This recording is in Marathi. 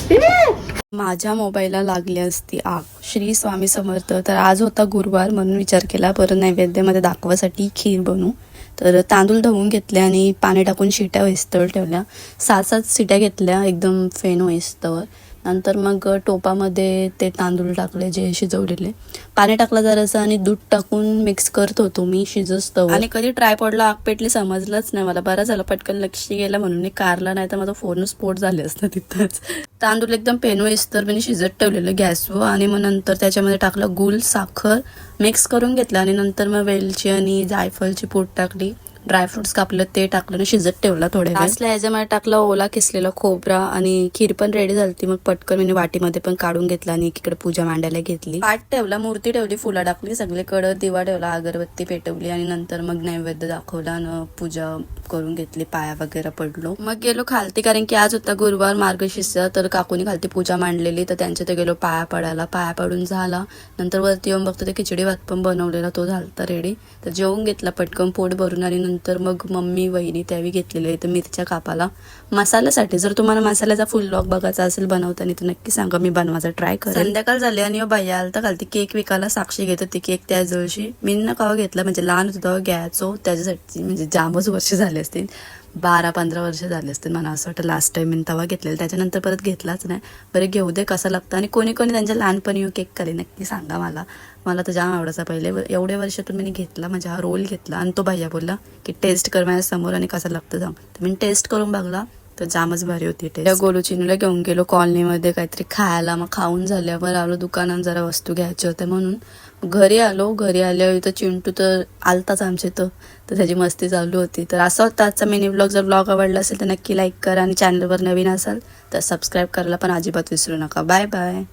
माझ्या मोबाईलला लागली असती आग. श्री स्वामी समर्थ. तर आज होता गुरुवार म्हणून विचार केला बरं नैवेद्यामध्ये दाखवासाठी खीर बनवू. तर तांदूळ धुवून घेतले आणि पाणी टाकून शिट्या वैस्तवर ठेवल्या. 6-7 शिट्या घेतल्या एकदम फेन वैस्तवर. नंतर मग टोपामध्ये ते तांदूळ टाकले जे शिजवलेले. पाणी टाकलं जरासं आणि दूध टाकून मिक्स करत होतो मी शिजस्तवर. आणि कधी ट्रायपॉडला आग पेटली समजलंच नाही मला. बरं झालं पटकन लक्ष गेलं म्हणून मी कारला, नाही तर माझा फोन स्फोट झाले असतं तिथंच. तांदूळ एकदम पेनवेस्तर मी शिजत ठेवलेलं गॅसवर आणि मग नंतर त्याच्यामध्ये टाकलं गूळ, साखर मिक्स करून घेतलं आणि नंतर मग वेलची आणि जायफळची पूड टाकली. ड्रायफ्रुट्स कापलं ते टाकलं आणि शिजत ठेवला थोड्या वेळ. लास्टला याच्यामध्ये टाकला ओला किसलेला खोबरा आणि खीर पण रेडी झाली. मग पटकन मी वाटीमध्ये पण काढून घेतला आणि एकीकडे पूजा मांडायला घेतली. पाट ठेवला, मूर्ती ठेवली, फुलं टाकली, सगळीकडे दिवा ठेवला, अगरबत्ती पेटवली आणि नंतर मग नैवेद्य दाखवला आणि पूजा करून घेतली, पाया वगैरे पडलो. मग गेलो खालती, कारण की आज होता गुरुवार मार्गशीर्ष. तर काकूनी खालती पूजा मांडलेली तर त्यांच्या ते गेलो पाया पडायला. पाया पडून झाला नंतर वरती येऊन बघतो ते खिचडी भात पण बनवलेला तो झालता रेडी. तर जेवून घेतला पटकन पोट भरून आणि नंतर मग मम्मी वहिनी त्यावेळी घेतलेले तर मिरच्या कापाला मसाल्यासाठी. जर तुम्हाला मसाल्याचा फुल व्लॉग बघायचा असेल बनवताना तर नक्की सांगा, मी बनवायचा ट्राय करेन. संध्याकाळ झाली आणि भैया आलता खालती केक विकायला. साक्षी घेत होती केक त्या जवळशी. मी न कवा घेतला म्हणजे लहान होतो तेव्हा घ्यायचो त्याच्यासाठी, म्हणजे जामच वर्ष झाले असतील, 12-15 वर्ष झाले असतील मला असं वाटतं लास्ट टाइम मी तवा घेतलेला. त्याच्यानंतर परत घेतलाच नाही. बरं घेऊ दे कसं लागतं. आणि कोणी कोणी त्यांच्या लहानपणी केक करे नक्की सांगा मला. मला तर जाम आवडायचा पहिले. एवढ्या वर्षातून मी घेतला, म्हणजे हा रोल घेतला आणि तो भैया बोलला की टेस्ट कर माझ्या समोर आणि कसं लागतं जाम. तर मी टेस्ट करून बघला तर जामच भारी होती टेस्ट. त्या गोलू चिनूला घेऊन गेलो कॉलनीमध्ये काहीतरी खायला. मग खाऊन झाल्यावर आलो दुकानात जरा वस्तू घ्यायच्या होत्या म्हणून. घरी आलो. घरी आल्यावर इथं चिंटू तर आलताच आमच्या इथं, तर त्याची मस्ती चालू होती. तर असा होता आजचा मिनी व्लॉग. जर व्लॉग आवडला असेल तर नक्की लाईक करा आणि चॅनलवर नवीन असाल तर सबस्क्राईब करायला पण अजिबात विसरू नका. Bye bye.